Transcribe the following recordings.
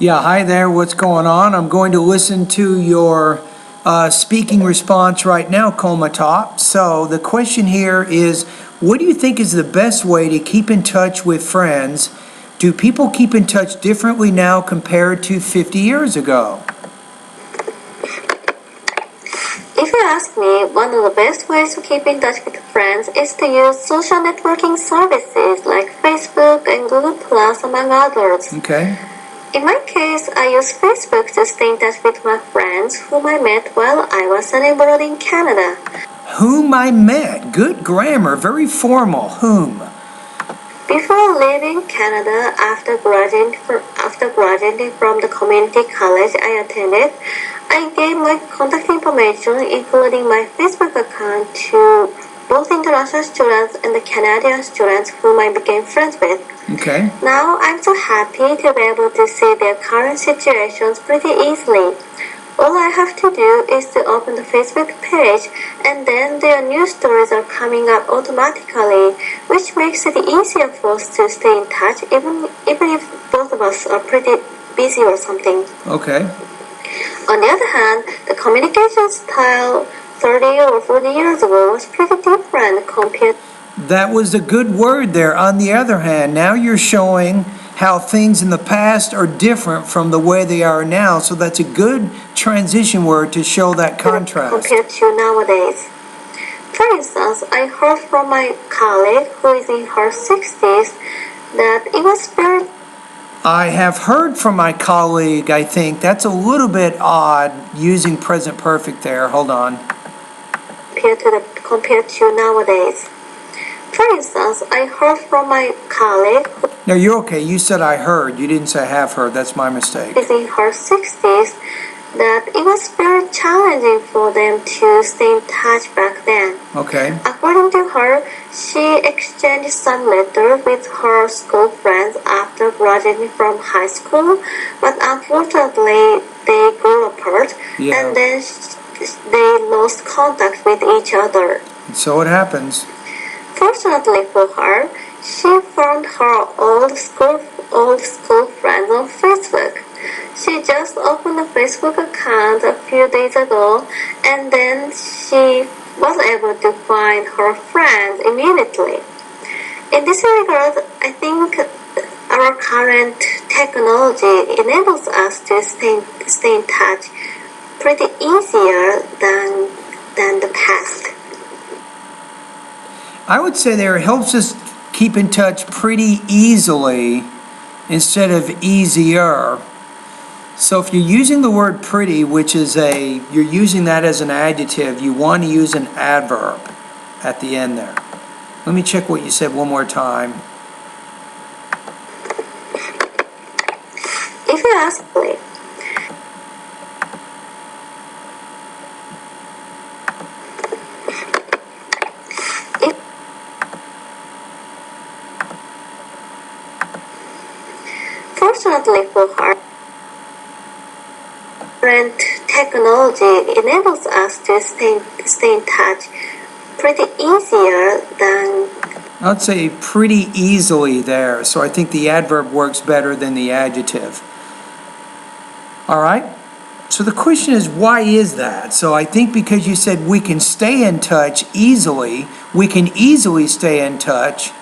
Yeah, hi there, what's going on? I'm going to listen to your speaking response right now, Coma Top. So the question here is, what do you think is the best way to keep in touch with friends? Do people keep in touch differently now compared to 50 years ago? If you ask me, one of the best ways to keep in touch with friends is to use social networking services like Facebook and Google Plus, among others. Okay. In my case, I use Facebook to stay in touch with my friends whom I met while I was abroad in Canada. Whom I met. Good grammar, very formal. Whom? Before leaving Canada after graduating from the community college I attended, I gave my contact information, including my Facebook account, to both international students and the Canadian students whom I became friends with. Okay. Now I'm so happy to be able to see their current situations pretty easily. All I have to do is to open the Facebook page, and then their news stories are coming up automatically, which makes it easier for us to stay in touch, even if both of us are pretty busy or something. Okay. On the other hand, the communication style 30 or 40 years ago was pretty different compared. That was a good word there. On the other hand, now you're showing how things in the past are different from the way they are now. So that's a good transition word to show that contrast. Compared to nowadays. For instance, I heard from my colleague who is in her 60s that it was very... I have heard from my colleague, I think. That's a little bit odd using present perfect there. Hold on. Compared to nowadays. For instance, I heard from my colleague. No, you're okay. You said I heard. You didn't say have heard. That's my mistake. Is in her 60s that it was very challenging for them to stay in touch back then. Okay. According to her, she exchanged some letters with her school friends after graduating from high school, but unfortunately they grew apart, and then they lost contact with each other. So it happens. Fortunately for her, she found her old school friends on Facebook. She just opened a Facebook account a few days ago, and then she was able to find her friends immediately. In this regard, I think our current technology enables us to stay in touch pretty easier than the past. I would say there it helps us keep in touch pretty easily instead of easier. So if you're using the word pretty, which is you're using that as an adjective, you want to use an adverb at the end there. Let me check what you said one more time. If you ask me, fortunately for her, current technology enables us to stay in touch pretty easier than... I'd say pretty easily there. So I think the adverb works better than the adjective. All right? So the question is, why is that? So I think because you said we can stay in touch easily, we can easily stay in touch,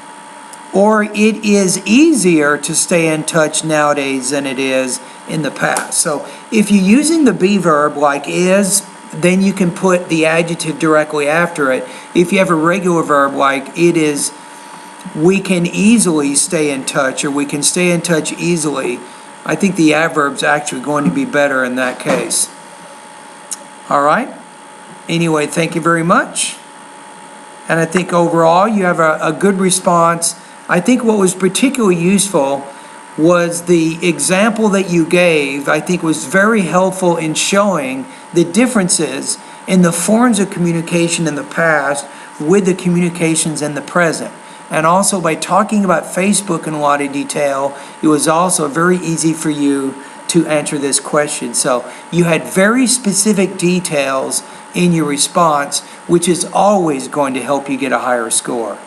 or it is easier to stay in touch nowadays than it is in the past. So if you're using the be verb like is, then you can put the adjective directly after it. If you have a regular verb like it is, we can easily stay in touch, or we can stay in touch easily, I think the adverb's actually going to be better in that case. All right? Anyway, thank you very much. And I think overall you have a good response. I think what was particularly useful was the example that you gave. I think was very helpful in showing the differences in the forms of communication in the past with the communications in the present. And also by talking about Facebook in a lot of detail, it was also very easy for you to answer this question. So you had very specific details in your response, which is always going to help you get a higher score.